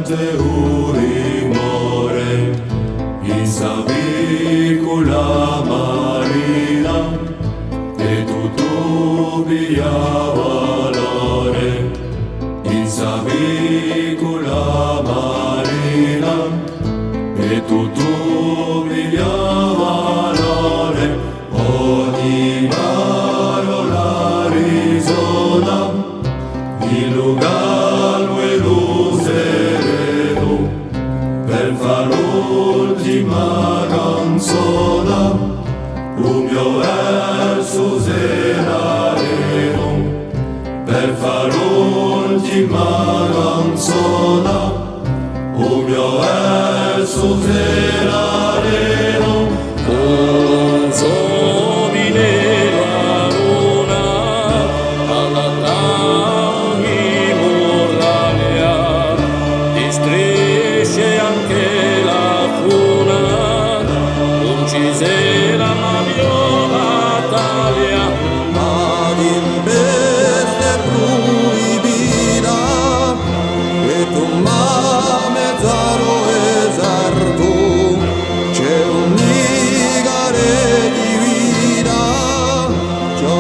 te urimore, in savicula marina, e tutto via valore, in savicula marina, e tutto via valore, ogni parola risona, il lugarlo e l'useremo per far l'ultima canzone, un mio verso useremo per far l'ultima canzone, un mio verso useremo. Strisce anche la funa, uccisera ma battaglia, ma in bestia proibida, e tu mezzaro eserto, c'è un nigare di vita, ciò